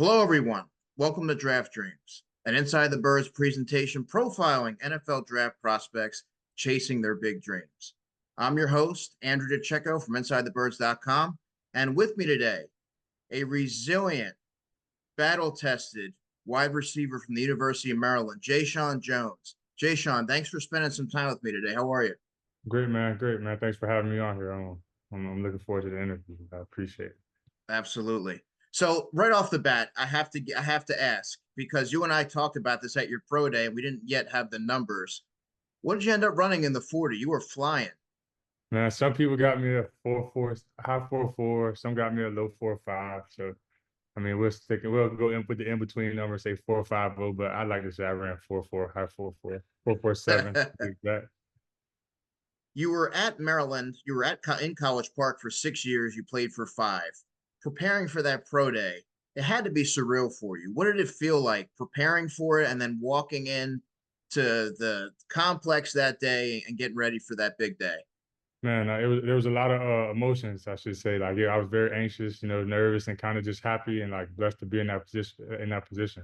Hello, everyone. Welcome to Draft Dreams, an Inside the Birds presentation profiling NFL draft prospects chasing their big dreams. I'm your host, Andrew DiCecco from InsideTheBirds.com, and with me today, a resilient, battle-tested wide receiver from the University of Maryland, Jeshaun Jones. Jeshaun, thanks for spending some time with me today. How are you? Great, man. Great, man. Thanks for having me on here. I'm looking forward to the interview. I appreciate it. Absolutely. So right off the bat, I have to ask because you and I talked about this at your pro day, and we didn't yet have the numbers. What did you end up running in the 40? You were flying. Man, some people got me a 4.4, high 4.4. Some got me a low 4.5. So, I mean, we'll go in with the in between number, say 4.50. But I like to say I ran 4.4, high 4.4, 4.47. Like that. You were at Maryland. You were in College Park for 6 years. You played for five. Preparing for that pro day, it had to be surreal for you. What did it feel like preparing for it and then walking in to the complex that day and getting ready for that big day? Man, there was a lot of emotions, I should say. Like, yeah, I was very anxious, nervous, and kind of just happy and like blessed to be in that position.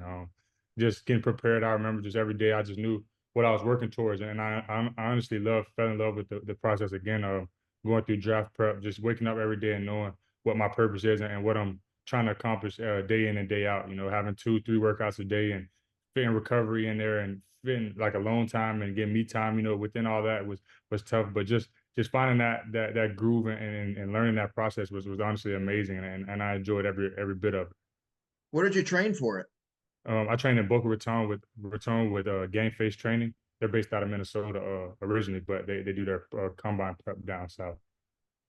Just getting prepared. I remember just every day, I just knew what I was working towards, and I honestly fell in love with the process again of going through draft prep, just waking up every day and knowing what my purpose is and what I'm trying to accomplish day in and day out. Having 2, 3 workouts a day and fitting recovery in there and fitting like alone time and getting me time. Within all that was tough, but just finding that groove and learning that process was honestly amazing, and I enjoyed every bit of it. What did you train for it? I trained in Boca Raton with Game Face Training. They're based out of Minnesota originally, but they do their combine prep down south.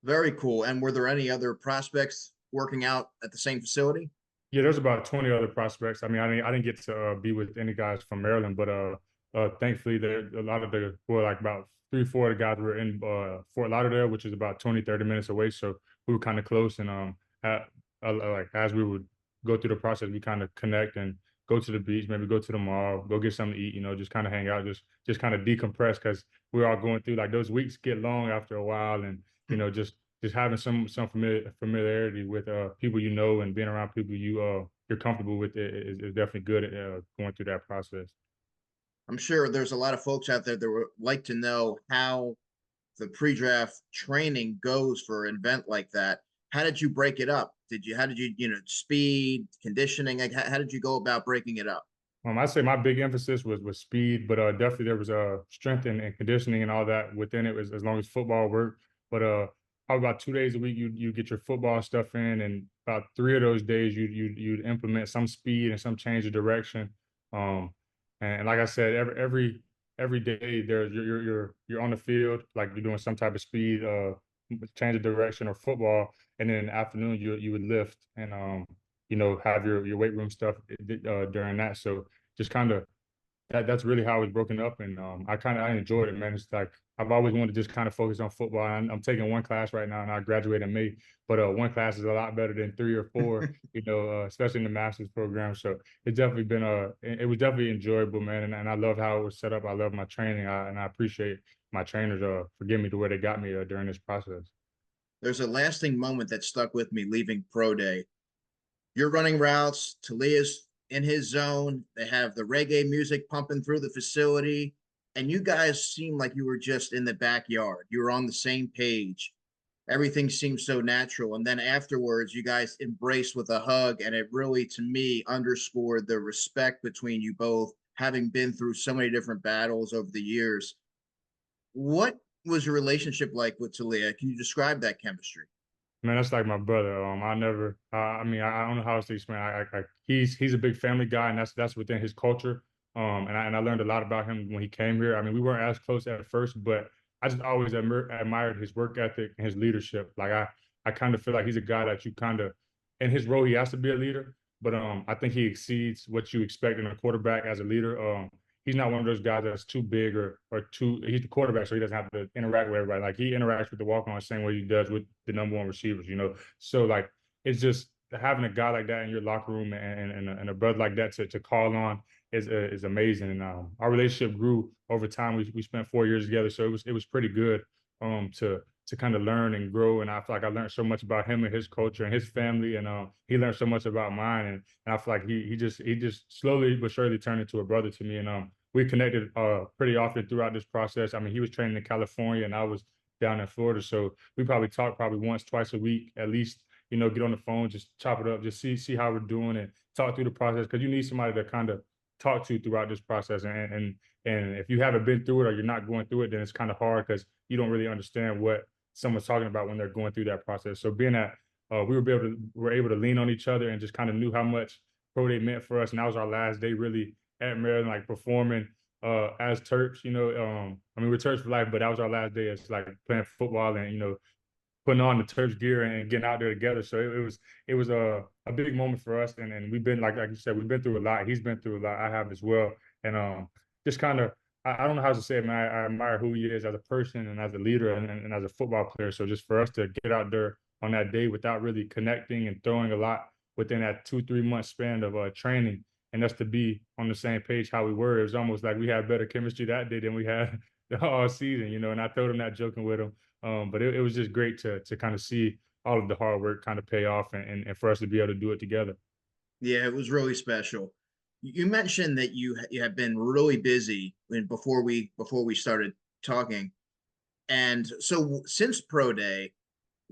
Very cool. And were there any other prospects working out at the same facility? Yeah, there's about 20 other prospects. I mean, I didn't get to be with any guys from Maryland, but thankfully there a lot of like about 3, 4 of the guys were in Fort Lauderdale, which is about 20, 30 minutes away. So we were kind of close, and like as we would go through the process, we kind of connect and go to the beach, maybe go to the mall, go get something to eat. Just kind of hang out, just kind of decompress because we're all going through like those weeks get long after a while, and just having some familiarity with people and being around people you're comfortable with is definitely good at going through that process. I'm sure there's a lot of folks out there that would like to know how the pre-draft training goes for an event like that. How did you break it up? How did you, speed, conditioning? Like, how did you go about breaking it up? I'd say my big emphasis was speed, but definitely there was strength and conditioning and all that within it, as long as football worked. But probably about 2 days a week, you get your football stuff in, and about 3 of those days you'd implement some speed and some change of direction. And like I said, every day you're on the field, like you're doing some type of speed, change of direction or football, and then in the afternoon you would lift and have your weight room stuff during that. So just kind of that's really how it was broken up, and I enjoyed it, man. It's like I've always wanted to just kind of focus on football. I'm taking one class right now, and I graduate in May. But one class is a lot better than 3 or 4, especially in the master's program. So it's definitely been it was definitely enjoyable, man. And I love how it was set up. I love my training, and I appreciate my trainers for getting me to where they got me during this process. There's a lasting moment that stuck with me leaving pro day. You're running routes. Talia's in his zone. They have the reggae music pumping through the facility. And you guys seem like you were just in the backyard. You were on the same page. Everything seemed so natural. And then afterwards, you guys embraced with a hug. And it really, to me, underscored the respect between you both, having been through so many different battles over the years. What was your relationship like with Talia? Can you describe that chemistry? Man, that's like my brother. I mean, I don't know how else to explain. He's a big family guy, and that's within his culture. And I learned a lot about him when he came here. I mean, we weren't as close at first, but I just always admired his work ethic and his leadership. Like I kind of feel like he's a guy that you kind of, in his role, he has to be a leader, but I think he exceeds what you expect in a quarterback as a leader. He's not one of those guys that's too big or too. He's the quarterback, so he doesn't have to interact with everybody. Like he interacts with the walk-on the same way he does with the number one receivers. So like it's just having a guy like that in your locker room and a brother like that to call on is amazing. And our relationship grew over time. We spent 4 years together, so it was pretty good to to kind of learn and grow. And I feel like I learned so much about him and his culture and his family, and he learned so much about mine. And I feel like he just slowly but surely turned into a brother to me. And we connected pretty often throughout this process. I mean, he was training in California and I was down in Florida, so we probably talk probably once, twice a week at least. Get on the phone, just chop it up, just see how we're doing, and talk through the process, because you need somebody to kind of talk to throughout this process. And if you haven't been through it or you're not going through it, then it's kind of hard because you don't really understand what someone's talking about when they're going through that process. So being that we're able to lean on each other and just kind of knew how much pro day meant for us. And that was our last day really at Maryland, like performing as Terps. I mean, we're Terps for life, but that was our last day as like playing football and putting on the Terps gear and getting out there together. So it was a big moment for us. And we've been like you said, we've been through a lot. He's been through a lot. I have as well. And just kind of I don't know how to say it, man. I admire who he is as a person and as a leader and as a football player. So just for us to get out there on that day without really connecting and throwing a lot within that 2-3 month span of training, and us to be on the same page how we were, it was almost like we had better chemistry that day than we had all season, and I told him that joking with him. But it was just great to kind of see all of the hard work kind of pay off, and for us to be able to do it together. Yeah, it was really special. You mentioned that you have been really busy before we started talking. And so since pro day,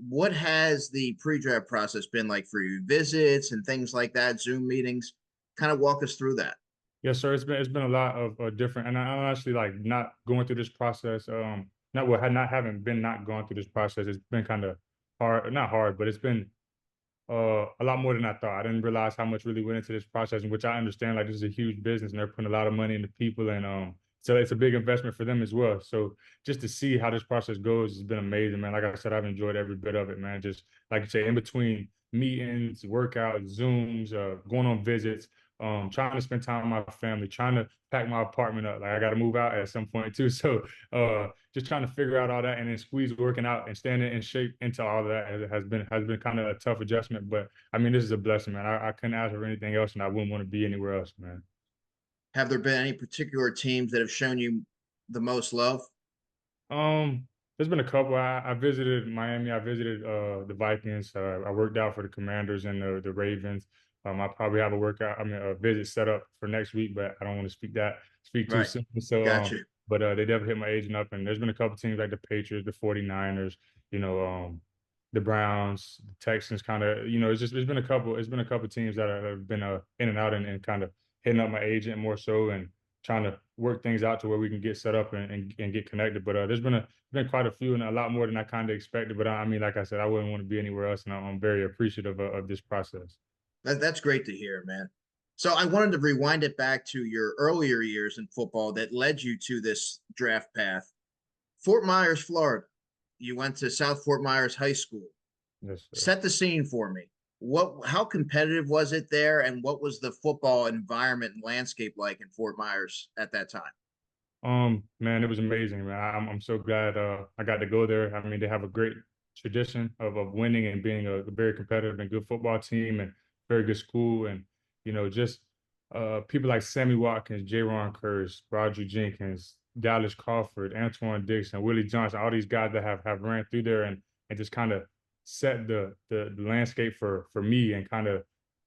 what has the pre-draft process been like for you? Visits and things like that, Zoom meetings? Kind of walk us through that. Yes, sir. It's been a lot of different, and I'm actually like not going through this process. Not well, had not haven't been not going through this process. It's been kind of hard, not hard, but it's been a lot more than I thought. I didn't realize how much really went into this process, in which I understand like this is a huge business and they're putting a lot of money into people, and so it's a big investment for them as well. So just to see how this process goes has been amazing, man. Like I said, I've enjoyed every bit of it, man. Just like you say, in between meetings, workouts, Zooms, going on visits, trying to spend time with my family, trying to pack my apartment up. Like I got to move out at some point too. So just trying to figure out all that and then squeeze working out and staying in shape into all of that has been kind of a tough adjustment. But I mean, this is a blessing, man. I couldn't ask for anything else, and I wouldn't want to be anywhere else, man. Have there been any particular teams that have shown you the most love? There's been a couple. I visited Miami. I visited the Vikings. I worked out for the Commanders and the Ravens. I probably have a visit set up for next week, but I don't want to speak too Right. soon. So Got you. but they definitely hit my agent up, and there's been a couple teams like the Patriots, the 49ers, you know, the Browns, the Texans, kind of, it's been a couple teams that have been in and out, and kind of hitting up my agent more so, and trying to work things out to where we can get set up and get connected. But there's been quite a few, and a lot more than I kind of expected. But I mean, like I said, I wouldn't want to be anywhere else, and I'm very appreciative of this process. That's great to hear, man. So I wanted to rewind it back to your earlier years in football that led you to this draft path. Fort Myers, Florida. You went to South Fort Myers High School. Yes, sir. Set the scene for me. How competitive was it there, and what was the football environment and landscape like in Fort Myers at that time? Man, it was amazing, man. I'm so glad I got to go there. I mean, they have a great tradition of winning and being a very competitive and good football team, and very good school. And just people like Sammy Watkins, J-Ron Curse, Roger Jenkins, Dallas Crawford, Antoine Dixon, Willie Johnson, all these guys that have ran through there, and just kind of set the landscape for me, and kind of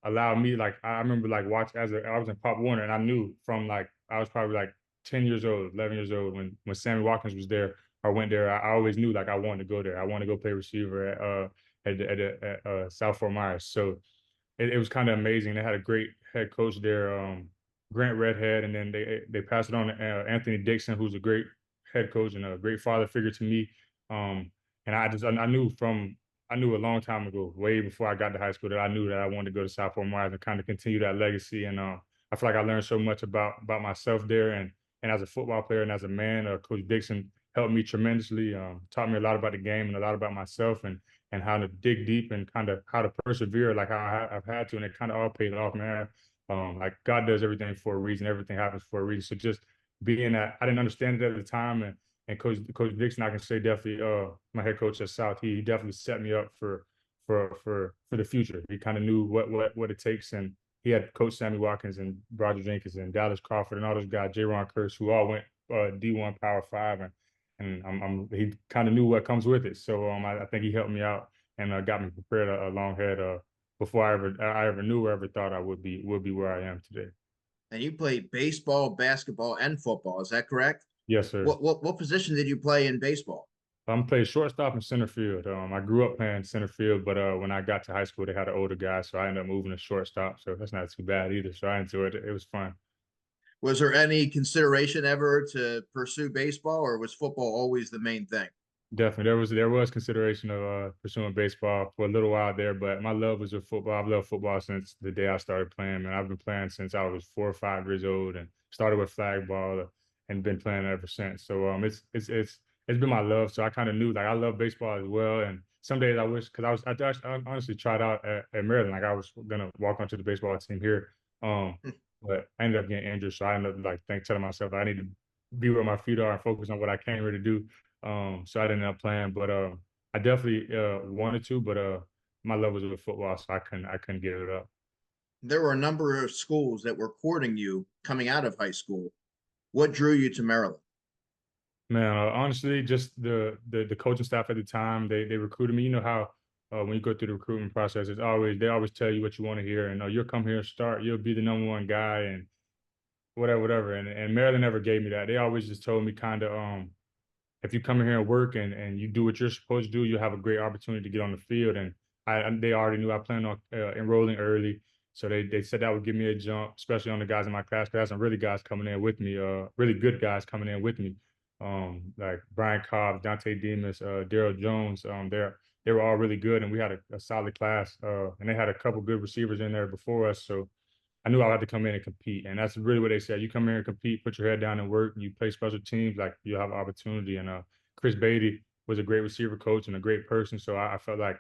allowed me, like I remember like watch as I was in Pop Warner, and I knew from like I was probably like 10 years old, 11 years old, when Sammy Watkins was there or went there. I always knew like I wanted to go there. I wanted to go play receiver at South Fort Myers. So it was kind of amazing. They had a great head coach there, Grant Redhead, and then they passed it on to Anthony Dixon, who's a great head coach and a great father figure to me. And I knew a long time ago, way before I got to high school, that I knew that I wanted to go to South Fort Myers and kind of continue that legacy. And I feel like I learned so much about myself there, and as a football player and as a man. Coach Dixon helped me tremendously, taught me a lot about the game and a lot about myself, and how to dig deep and kind of how to persevere, like how I've had to, and it kind of all paid off, man. Like God does everything for a reason, everything happens for a reason. So just being that, I didn't understand it at the time, and Coach Dixon, I can say definitely, my head coach at South, he definitely set me up for the future. He kind of knew what it takes, and he had Coach Sammy Watkins and Roger Jenkins and Dallas Crawford and all those guys, J-Ron Curse, who all went D1 Power 5, and he kind of knew what comes with it. So I think he helped me out and got me prepared along ahead before I ever knew or ever thought I would be where I am today. And you played baseball, basketball, and football. Is that correct? Yes, sir. What position did you play in baseball? I'm playing shortstop and center field. I grew up playing center field, but when I got to high school, they had an older guy, so I ended up moving to shortstop. So that's not too bad either. So I enjoyed it. It was fun. Was there any consideration ever to pursue baseball, or was football always the main thing? Definitely, there was consideration of pursuing baseball for a little while there, but my love was with football. I've loved football since the day I started playing, and I've been playing since I was 4 or 5 years old, and started with flag ball and been playing ever since. So it's been my love. So I kind of knew like I love baseball as well. And some days I wish because I honestly tried out at Maryland, like I was gonna walk onto the baseball team here, um, but I ended up getting injured, so I ended up telling myself I need to be where my feet are and focus on what I came here to do. So I ended up playing, but I definitely wanted to, but my love was with football, so I couldn't give it up. There were a number of schools that were courting you coming out of high school. What drew you to Maryland? Man, honestly, just the coaching staff at the time, they recruited me. You know how when you go through the recruitment process, they always tell you what you want to hear, and you'll come here and start, you'll be the number one guy, and whatever. And Maryland never gave me that. They always just told me kind of if you come in here and work and you do what you're supposed to do, you'll have a great opportunity to get on the field. And they already knew I planned on enrolling early. So they said that would give me a jump, especially on the guys in my class. Cause I had some really guys coming in with me, really good guys coming in with me. Like Brian Cobb, Dante Demas, Daryl Jones. They were all really good, and we had a solid class. And they had a couple good receivers in there before us. So I knew I had to come in and compete, and that's really what they said. You come in and compete, put your head down and work, and you play special teams, like you'll have opportunity. And Chris Beatty was a great receiver coach and a great person, so I felt like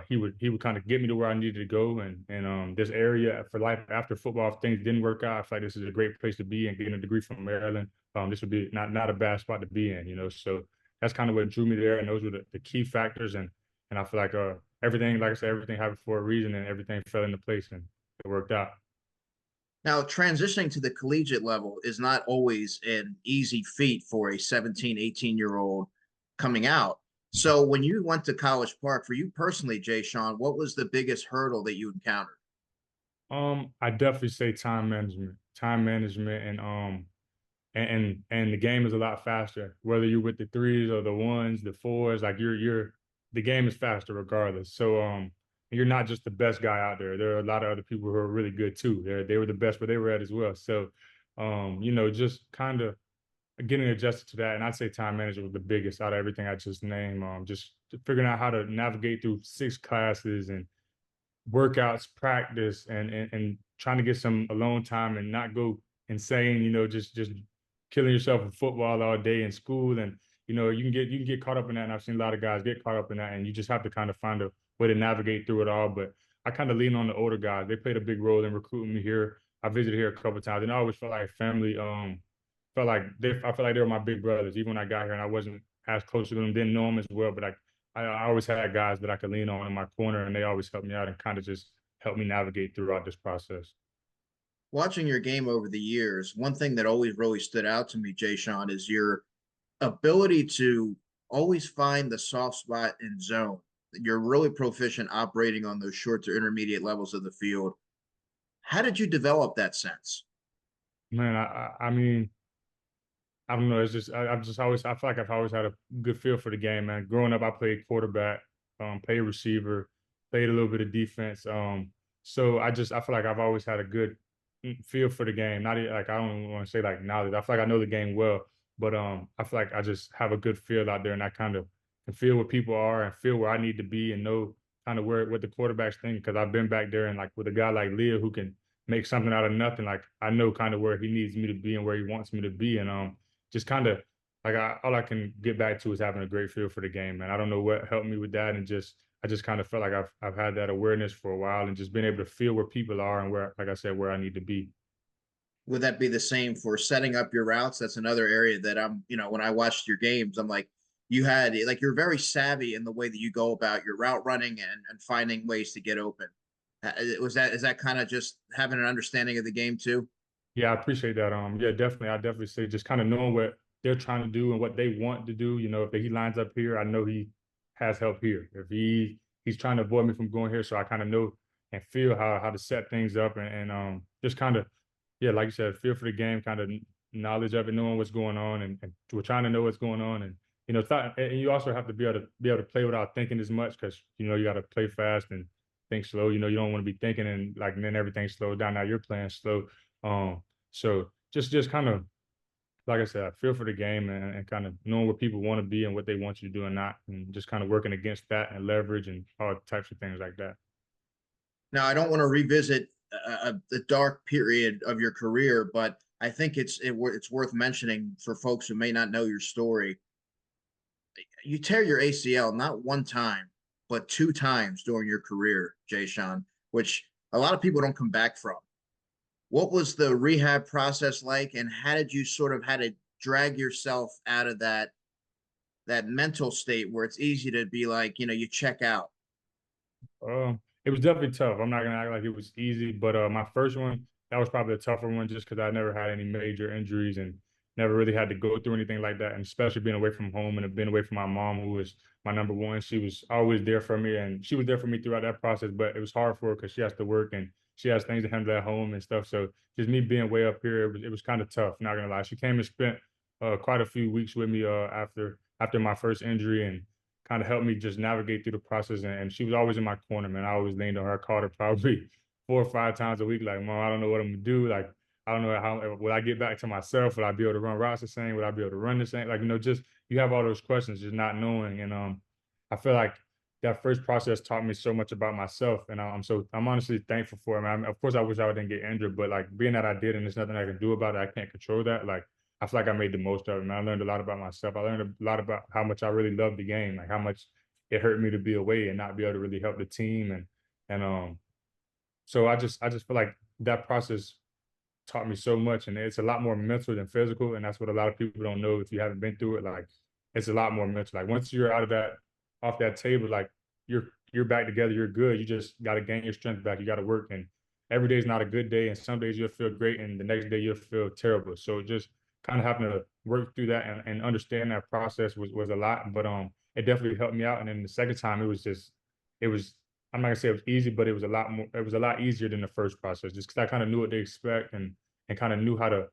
he would kind of get me to where I needed to go. And this area for life after football, if things didn't work out, I feel like this is a great place to be and getting a degree from Maryland. This would be not a bad spot to be in, you know. So that's kind of what drew me there, and those were the key factors. And I feel like everything, like I said, everything happened for a reason, and everything fell into place, and it worked out. Now, transitioning to the collegiate level is not always an easy feat for a 17, 18-year-old coming out. So when you went to College Park, for you personally, Jeshaun, what was the biggest hurdle that you encountered? I definitely say time management, and the game is a lot faster. Whether you're with the threes or the ones, the fours, like the game is faster regardless. So you're not just the best guy out there. There are a lot of other people who are really good too. They were the best, but they were at as well. So just kind of getting adjusted to that. And I'd say time management was the biggest out of everything I just named. Just figuring out how to navigate through 6 classes and workouts, practice, and trying to get some alone time and not go insane, just killing yourself with football all day in school. And you can get caught up in that. And I've seen a lot of guys get caught up in that, and you just have to kind of find a way to navigate through it all. But I kind of lean on the older guys. They played a big role in recruiting me here. I visited here a couple of times, and I always felt like family. I felt like they were my big brothers, even when I got here, and I wasn't as close to them, didn't know them as well, but I always had guys that I could lean on in my corner, and they always helped me out and kind of just helped me navigate throughout this process. Watching your game over the years, one thing that always really stood out to me, Jeshaun, is your ability to always find the soft spot in zone. You're really proficient operating on those short to intermediate levels of the field. How did you develop that sense? Man, I mean, I don't know. It's just I've just always I feel like I've always had a good feel for the game, man. Growing up, I played quarterback, played receiver, played a little bit of defense. So I feel like I've always had a good feel for the game. Not like I don't want to say like knowledge. I feel like I know the game well, but I feel like I just have a good feel out there, and I kind of can feel where people are and feel where I need to be and know kind of where what the quarterbacks think, because I've been back there and like with a guy like Leah who can make something out of nothing. Like I know kind of where he needs me to be and where he wants me to be, and just kind of like all I can get back to is having a great feel for the game, man. I don't know what helped me with that, and I just kind of felt like I've had that awareness for a while, and just been able to feel where people are and where, like I said, where I need to be. Would that be the same for setting up your routes? That's another area that when I watched your games, I'm like, you're very savvy in the way that you go about your route running and finding ways to get open. Is that kind of just having an understanding of the game too? Yeah, I appreciate that. Yeah, definitely. I definitely say just kind of knowing what they're trying to do and what they want to do. You know, if he lines up here, I know he has help here. If he's trying to avoid me from going here, so I kind of know and feel how to set things up and just kind of, yeah, like you said, feel for the game, kind of knowledge of it, knowing what's going on, and we're trying to know what's going on, and you know, and you also have to be able to play without thinking as much, because you know you got to play fast and think slow. You know, you don't want to be thinking and then everything slows down. Now you're playing slow. So just kind of, like I said, I feel for the game and kind of knowing what people want to be and what they want you to do and not, and just kind of working against that and leverage and all types of things like that. Now, I don't want to revisit the dark period of your career, but I think it's worth mentioning for folks who may not know your story. You tear your ACL not one time, but two times during your career, Jeshaun, which a lot of people don't come back from. What was the rehab process like, and how did you sort of had to drag yourself out of that mental state where it's easy to be like, you check out? It was definitely tough. I'm not gonna act like it was easy, but my first one, that was probably a tougher one, just because I never had any major injuries and never really had to go through anything like that. And especially being away from home and being away from my mom, who was my number one. She was always there for me, and she was there for me throughout that process. But it was hard for her because she has to work and she has things to handle at home and stuff. So just me being way up here, it was kind of tough. Not gonna lie. She came and spent quite a few weeks with me after my first injury, and kind of helped me just navigate through the process. And she was always in my corner, man. I always leaned on her. I called her probably 4 or 5 times a week, like, Mom, I don't know what I'm gonna do. Like, I don't know how will I get back to myself? Will I be able to run routes the same? Will I be able to run the same? Like, just you have all those questions, just not knowing. And I feel like that first process taught me so much about myself, and I'm honestly thankful for it. Man. Of course, I wish I didn't get injured, but like being that I did, and there's nothing I can do about it. I can't control that. Like, I feel like I made the most of it, man. I learned a lot about myself. I learned a lot about how much I really love the game, like how much it hurt me to be away and not be able to really help the team. And so I just feel like that process taught me so much, and it's a lot more mental than physical, and that's what a lot of people don't know if you haven't been through it. Like, it's a lot more mental. Like, once you're out of that, off that table, like you're back together, you're good. You just got to gain your strength back. You got to work, and every day is not a good day, and some days you'll feel great and the next day you'll feel terrible. So just kind of having to work through that and understand that process was a lot, but it definitely helped me out. And then the second time, it was, I'm not gonna say it was easy, but it was a lot easier than the first process, just because I kind of knew what to expect and kind of knew how to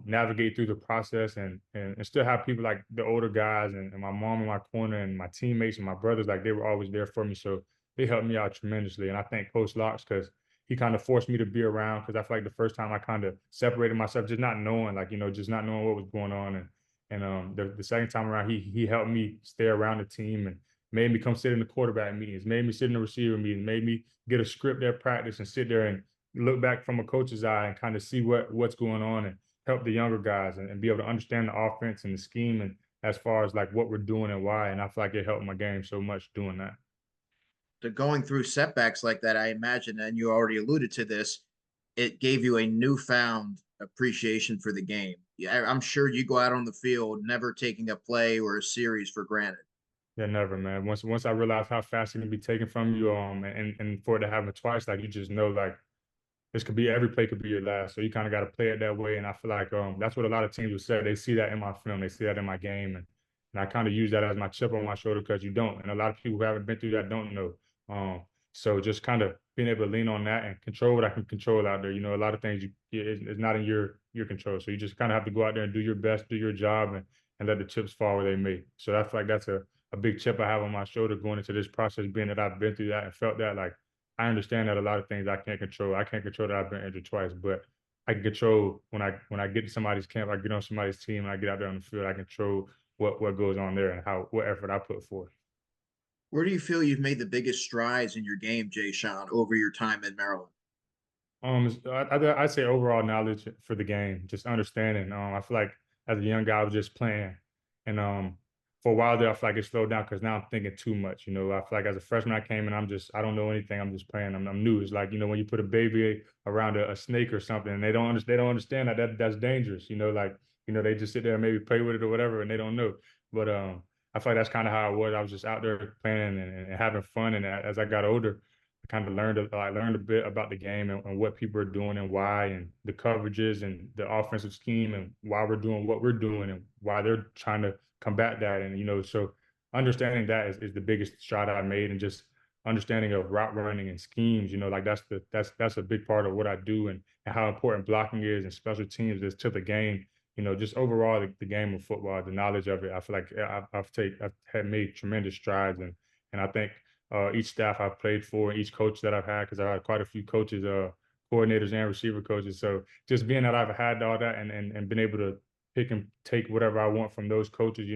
navigate through the process, and still have people like the older guys and my mom in my corner and my teammates and my brothers, like they were always there for me. So they helped me out tremendously. And I thank Coach Locks, because he kind of forced me to be around, because I feel like the first time I kind of separated myself, just not knowing, like, just not knowing what was going on. And the second time around, he helped me stay around the team and made me come sit in the quarterback meetings, made me sit in the receiver meetings, made me get a script at practice and sit there and look back from a coach's eye and kind of see what's going on and help the younger guys and be able to understand the offense and the scheme, and as far as like what we're doing and why. And I feel like it helped my game so much doing that. To going through setbacks like that, I imagine, and you already alluded to this, it gave you a newfound appreciation for the game. Yeah, I'm sure you go out on the field never taking a play or a series for granted. Yeah, never, man. Once I realized how fast it can be taken from you, and for it to happen twice, like, you just know, like, this could be every play could be your last. So you kind of got to play it that way. And I feel like that's what a lot of teams will say. They see that in my film, they see that in my game, and I kind of use that as my chip on my shoulder, because you don't. And a lot of people who haven't been through that don't know. So just kind of being able to lean on that and control what I can control out there. A lot of things is not in your control. So you just kind of have to go out there and do your best, do your job, and let the chips fall where they may. So I feel like that's a big chip I have on my shoulder going into this process, being that I've been through that and felt that. Like, I understand that a lot of things I can't control. I can't control that I've been injured twice, but I can control when I get to somebody's camp, I get on somebody's team, and I get out there on the field. I control what goes on there and what effort I put forth. Where do you feel you've made the biggest strides in your game, Jeshaun, over your time in Maryland? I'd say overall knowledge for the game, just understanding. I feel like as a young guy, I was just playing, and for a while there, I feel like it slowed down because now I'm thinking too much. I feel like as a freshman, I came and I don't know anything. I'm just playing. I'm new. It's like, when you put a baby around a snake or something, and they don't understand that's dangerous. Like, they just sit there and maybe play with it or whatever, and they don't know. But I feel like that's kind of how I was. I was just out there playing and having fun. And as I got older, kind of learned a bit about the game and what people are doing and why, and the coverages and the offensive scheme and why we're doing what we're doing and why they're trying to combat that. And, so understanding that is the biggest shot I made, and just understanding of route running and schemes, like that's a big part of what I do, and how important blocking is and special teams is to the game. Just overall the game of football, the knowledge of it. I feel like I've had made tremendous strides, and I think each staff I've played for, and each coach that I've had, because I've had quite a few coaches, coordinators and receiver coaches. So just being that I've had all that, and been able to pick and take whatever I want from those coaches,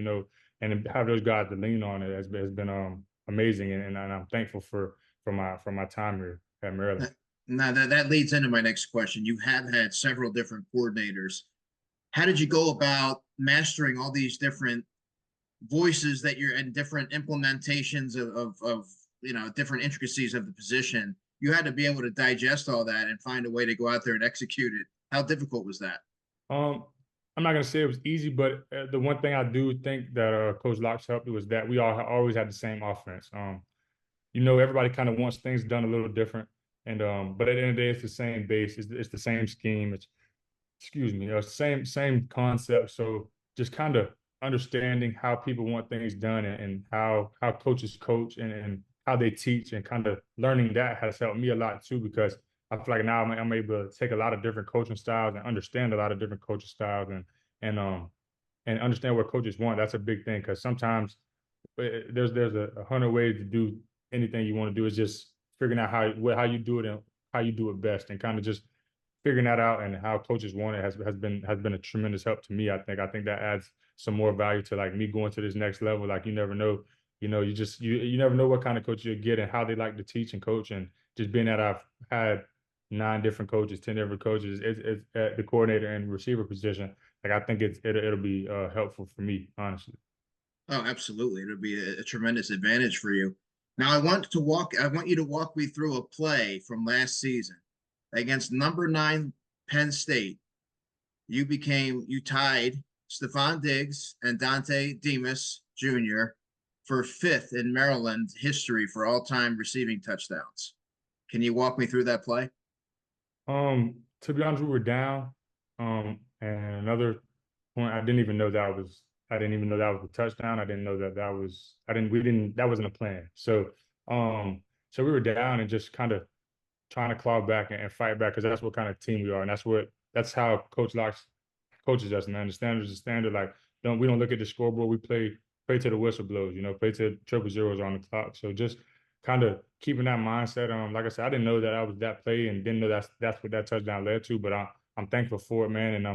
and have those guys to lean on, it has been amazing, and I'm thankful for my time here at Maryland. Now that leads into my next question. You have had several different coordinators. How did you go about mastering all these different voices that you're in, different implementations of different intricacies of the position? You had to be able to digest all that and find a way to go out there and execute it. How difficult was that? I'm not gonna say it was easy, but the one thing I do think that Coach Locke's helped me was that we all always had the same offense. Everybody kind of wants things done a little different, and but at the end of the day, it's the same base. It's the same scheme. It's excuse me, same concept. So just kind of understanding how people want things done, and how coaches coach, and how they teach, and kind of learning that has helped me a lot too, because I feel like now I'm able to take a lot of different coaching styles and understand a lot of different coaching styles, and understand what coaches want. That's a big thing, because sometimes there's a 100 ways to do anything you want to do. It's just figuring out how you do it and how you do it best, and kind of just figuring that out, and how coaches want it has been a tremendous help to me. I think that adds some more value to like me going to this next level. Like you never know, you never know what kind of coach you'll get and how they like to teach and coach. And just being that I've had 9 different coaches, 10 different coaches, it's at the coordinator and receiver position. Like I think it'll be helpful for me, honestly. Oh, absolutely. It'll be a tremendous advantage for you. Now I want you to walk me through a play from last season against number 9 Penn State. You tied Stephon Diggs and Dante Demas Jr. for 5th in Maryland history for all-time receiving touchdowns. Can you walk me through that play? To be honest, we were down. And another point, I didn't even know that was a touchdown. I didn't know that wasn't a plan. So we were down, and just kind of trying to claw back and fight back, because that's what kind of team we are, and that's how Coach Locke coaches us, man. The standard is the standard. Like we don't look at the scoreboard. We play to the whistle blows, play to triple zeros on the clock. So just kind of keeping that mindset. Like I said, I didn't know that I was that play, and didn't know that's what that touchdown led to. But I'm thankful for it, man, and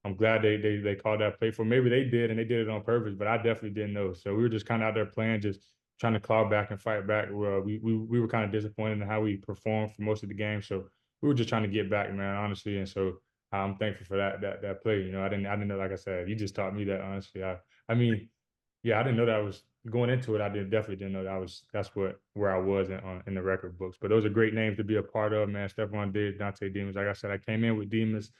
I'm glad they called that play for. Maybe they did, and they did it on purpose, but I definitely didn't know. So we were just kind of out there playing, just trying to claw back and fight back. We were kind of disappointed in how we performed for most of the game, so we were just trying to get back, man, honestly. And so I'm thankful for that play. I didn't know. Like I said, you just taught me that, honestly. I mean, yeah, I didn't know that I was going into it. Definitely didn't know that's where I was in the record books. But those are great names to be a part of, man. Stephon Diggs, Dante Demas. Like I said, I came in with Demas.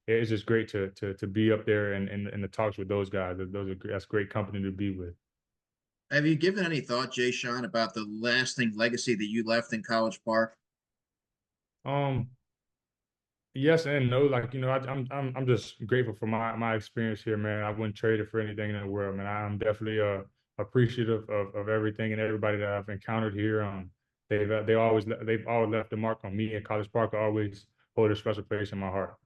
It's just great to be up there and in the talks with those guys. That's great company to be with. Have you given any thought, Jeshaun, about the lasting legacy that you left in College Park? Um, yes and no. Like I'm just grateful for my experience here, man. I wouldn't trade it for anything in the world, man. I'm definitely appreciative of everything and everybody that I've encountered here. They've always left a mark on me, and College Park will always hold a special place in my heart.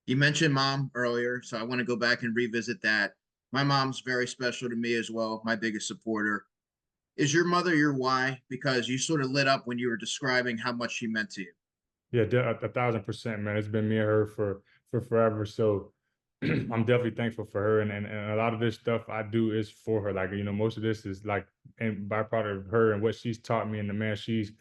You mentioned mom earlier, so I want to go back and revisit that. My mom's very special to me as well, my biggest supporter. Is your mother your why? Because you sort of lit up when you were describing how much she meant to you. Yeah, 1,000%, man. It's been me and her for forever. So I'm definitely thankful for her, and a lot of this stuff I do is for her. Like most of this is like and byproduct of her and what she's taught me, and the man she's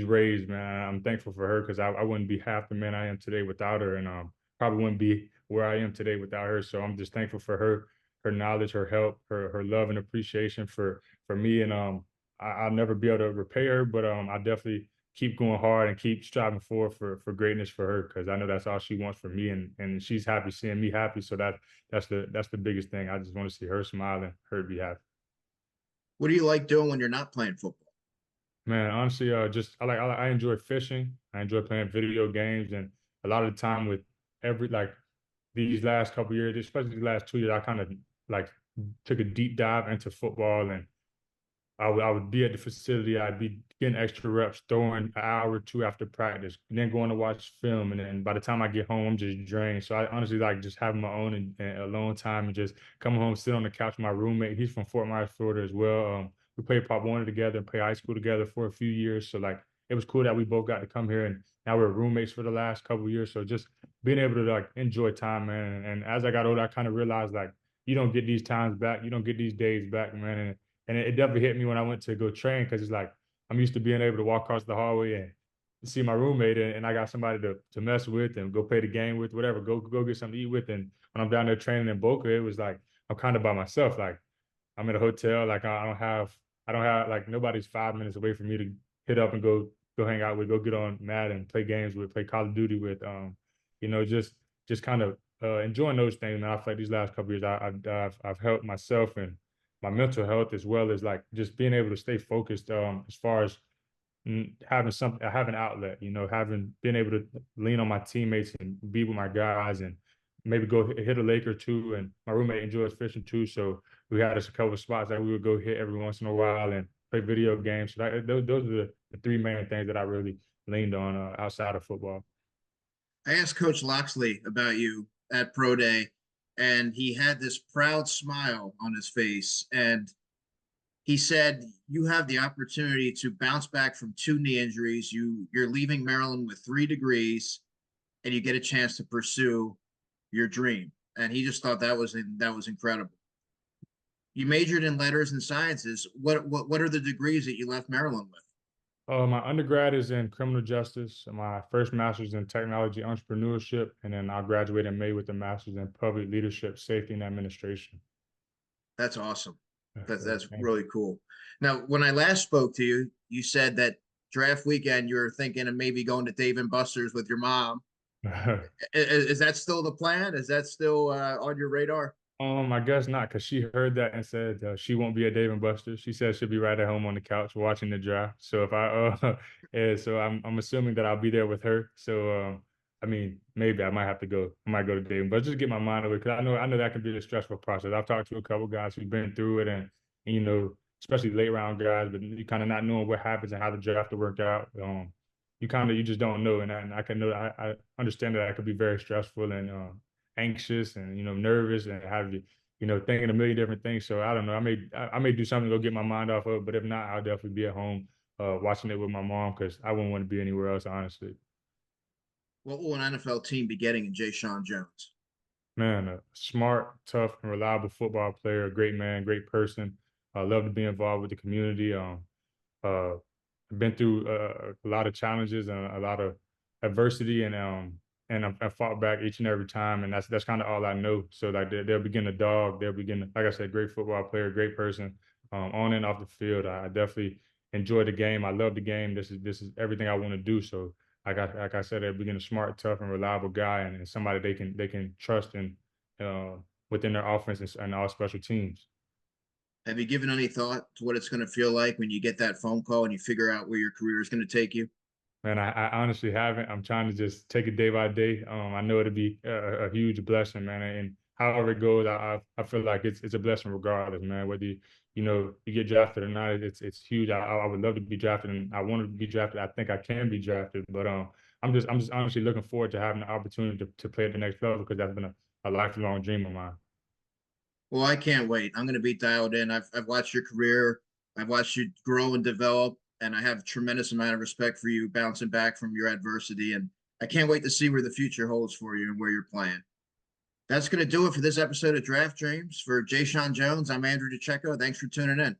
raised, man. I'm thankful for her, because I wouldn't be half the man I am today without her, and probably wouldn't be where I am today without her. So I'm just thankful for her knowledge, her help, her love and appreciation for me, and I'll never be able to repay her, but I definitely keep going hard and keep striving for greatness for her, because I know that's all she wants for me, and she's happy seeing me happy. So that's the biggest thing. I just want to see her smile and her be happy. What do you like doing when you're not playing football? Man, honestly, I enjoy fishing. I enjoy playing video games, and a lot of the time with every like these last couple years, especially the last 2 years, I kind of like took a deep dive into football, and I would be at the facility. I'd be getting extra reps, throwing an hour or two after practice, and then going to watch film. And then by the time I get home, I'm just drained. So I honestly like just having my own and alone time and just coming home, sit on the couch with my roommate. He's from Fort Myers, Florida as well. We played Pop Warner together and play high school together for a few years. So like it was cool that we both got to come here, and now we're roommates for the last couple of years. So just being able to like enjoy time, man. And as I got older, I kind of realized like you don't get these times back, you don't get these days back, man. And it definitely hit me when I went to go train because it's like I'm used to being able to walk across the hallway and see my roommate, and I got somebody to mess with and go play the game with, whatever, go get something to eat with. And when I'm down there training in Boca, it was like I'm kind of by myself. Like I'm in a hotel, like I don't have like nobody's 5 minutes away from me to hit up and go hang out with, go get on Madden, play games with, play Call of Duty with. Just kind of enjoying those things. And I feel like these last couple of years, I've helped myself and my mental health as well as like just being able to stay focused as far as have an outlet, having been able to lean on my teammates and be with my guys and maybe go hit a lake or two. And my roommate enjoys fishing too, so we had us a couple of spots that we would go hit every once in a while and play video games. So those are the three main things that I really leaned on outside of football. I asked Coach Loxley about you at Pro Day, and he had this proud smile on his face. And he said, you have the opportunity to bounce back from 2 knee injuries. You're leaving Maryland with 3 degrees, and you get a chance to pursue your dream. And he just thought that was incredible. You majored in letters and sciences. What are the degrees that you left Maryland with? My undergrad is in criminal justice. My first master's in technology entrepreneurship, and then I'll graduate in May with a master's in public leadership, safety, and administration. That's awesome. That's Yeah, that's thank really cool. Now, when I last spoke to you, you said that draft weekend you were thinking of maybe going to Dave and Buster's with your mom. you. Is that still the plan? Is that still on your radar? I guess not, because she heard that and said she won't be at Dave and Buster's. She said she'll be right at home on the couch watching the draft. So if yeah, so I'm assuming that I'll be there with her. So I mean, maybe I might have to go. I might go to Dave, but just get my mind away because I know that can be a stressful process. I've talked to a couple guys who've been through it, and especially late round guys, but you kind of not knowing what happens and how the draft will work out. You just don't know, and I can know I understand that could be very stressful and anxious and nervous and have you thinking a million different things. So I don't know. I may do something to go get my mind off of it, but if not, I'll definitely be at home watching it with my mom because I wouldn't want to be anywhere else, honestly. What will an NFL team be getting in Jeshaun Jones? Man, a smart, tough, and reliable football player, a great man, great person. I love to be involved with the community. Uh, I've been through a lot of challenges and a lot of adversity, and I fought back each and every time, and that's kind of all I know. So like they'll begin a dog, they'll begin, like I said, great football player, great person, on and off the field. I definitely enjoy the game. I love the game. This is everything I want to do. So like I said, they'll begin a smart, tough, and reliable guy, and somebody they can trust in uh, within their offense and all special teams. Have you given any thought to what it's going to feel like when you get that phone call and you figure out where your career is going to take you? Man, I honestly haven't. I'm trying to just take it day by day. I know it'll be a huge blessing, man. And however it goes, I feel like it's a blessing regardless, man. Whether you get drafted or not, it's huge. I would love to be drafted, and I want to be drafted. I think I can be drafted, but I'm just honestly looking forward to having the opportunity to play at the next level because that's been a lifelong dream of mine. Well, I can't wait. I'm going to be dialed in. I've watched your career. I've watched you grow and develop, and I have a tremendous amount of respect for you bouncing back from your adversity. And I can't wait to see where the future holds for you and where you're playing. That's going to do it for this episode of Draft Dreams. For Jeshaun Jones, I'm Andrew DiCecco. Thanks for tuning in.